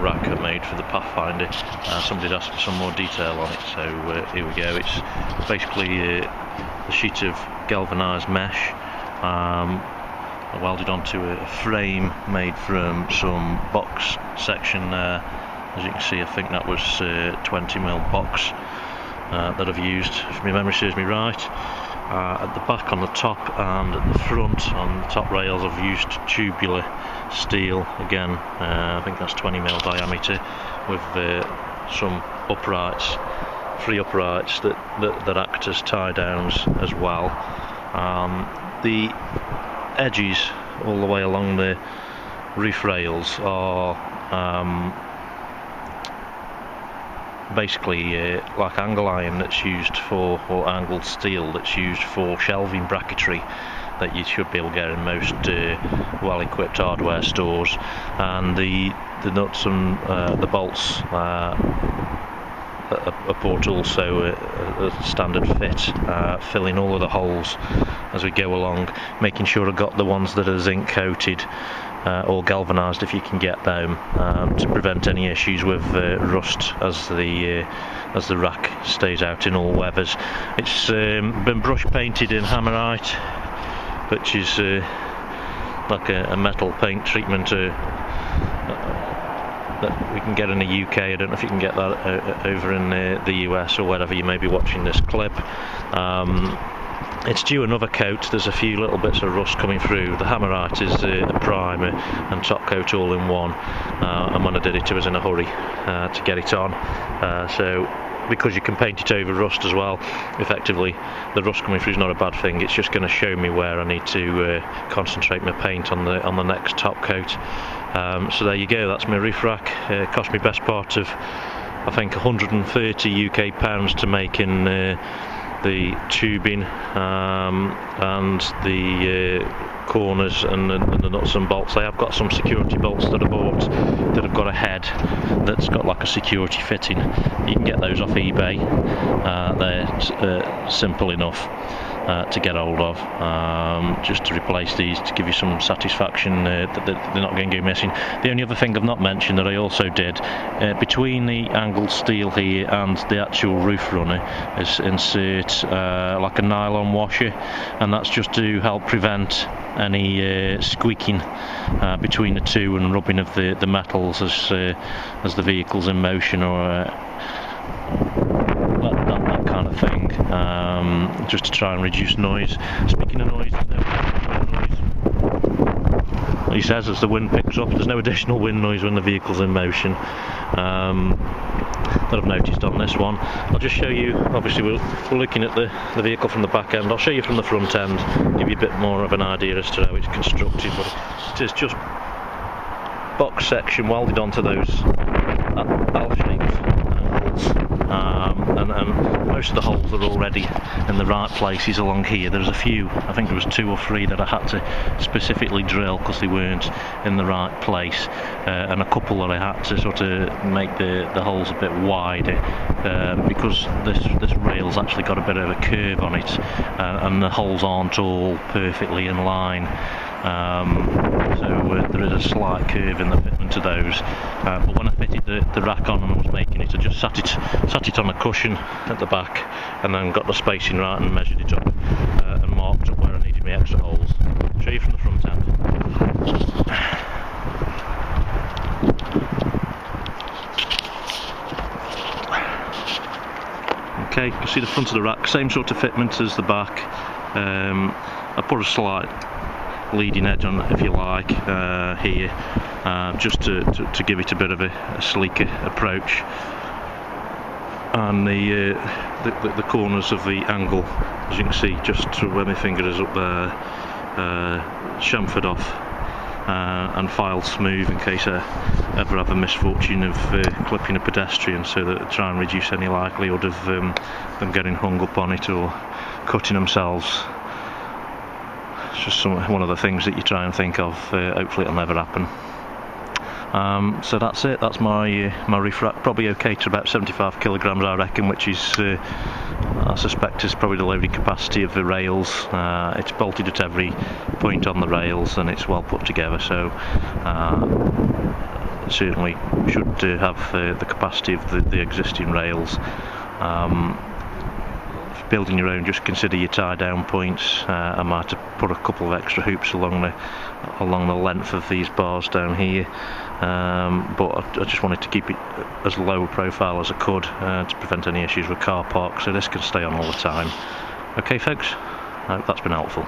rack I made for the Pathfinder. Somebody asked for some more detail on it, so here we go. It's basically a sheet of galvanised mesh welded onto a frame made from some box section there. As you can see, I think that was 20mm box that I've used, if my memory serves me right. At the back on the top and at the front on the top rails I've used tubular steel again. I think that's 20mm diameter, with some uprights, 3 uprights that act as tie downs as well. The edges all the way along the roof rails are basically like angle iron that's used for, or angled steel that's used for shelving bracketry that you should be able to get in most well-equipped hardware stores. And the nuts and the bolts are bought also a standard fit, filling all of the holes as we go along, making sure I've got the ones that are zinc coated or galvanised if you can get them, to prevent any issues with rust as the rack stays out in all weathers. It's been brush painted in hammerite, which is like a metal paint treatment that we can get in the UK. I don't know if you can get that over in the US or wherever you may be watching this clip. It's due another coat. There's a few little bits of rust coming through. The hammerite is a primer and top coat all in one, and when I did it I was in a hurry to get it on, so because you can paint it over rust as well, effectively the rust coming through is not a bad thing. It's just going to show me where I need to concentrate my paint on the next top coat. So there you go, that's my roof rack. It cost me best part of, I think, 130 UK pounds to make in the tubing and the corners and the nuts and bolts. I have got some security bolts that I bought that have got a head that's got like a security fitting. You can get those off eBay. They're simple enough to get hold of, just to replace these, to give you some satisfaction that they're not going to go missing. The only other thing I've not mentioned that I also did, between the angled steel here and the actual roof runner, is insert like a nylon washer, and that's just to help prevent any squeaking between the two and rubbing of the metals as the vehicle's in motion, or that kind of thing, just to try and reduce noise. Speaking of noise, there's no noise. He says as the wind picks up, there's no additional wind noise when the vehicle's in motion, that I've noticed on this one. I'll just show you, obviously we're looking at the vehicle from the back end. I'll show you from the front end, give you a bit more of an idea as to how it's constructed, but it is just box section welded onto those L-shaped angles, and most of the holes are already in the right places along here. There's a few, I think there was 2 or 3 that I had to specifically drill because they weren't in the right place, and a couple that I had to sort of make the holes a bit wider, because this rail's actually got a bit of a curve on it, and the holes aren't all perfectly in line. So there is a slight curve in the fitment of those, but when I fitted the rack on and I was making it, I just sat it on a cushion at the back, and then got the spacing right and measured it up, and marked up where I needed my extra holes. I'll show you from the front end. Okay, you can see the front of the rack, same sort of fitment as the back. I put a slight leading edge on, if you like, here, just to give it a bit of a sleeker approach. And the corners of the angle, as you can see, just where my finger is up there, chamfered off and filed smooth in case I ever have a misfortune of clipping a pedestrian, so that I try and reduce any likelihood of them getting hung up on it or cutting themselves. It's just one of the things that you try and think of. Hopefully it'll never happen. So that's it. That's my roof rack. Probably okay to about 75 kilograms, I reckon, which is I suspect is probably the loading capacity of the rails. It's bolted at every point on the rails, and it's well put together. So certainly should have the capacity of the existing rails. Building your own, just consider your tie down points. I might have put a couple of extra hoops along the length of these bars down here, but I just wanted to keep it as low profile as I could to prevent any issues with car park, so this can stay on all the time. Okay folks, I hope that's been helpful.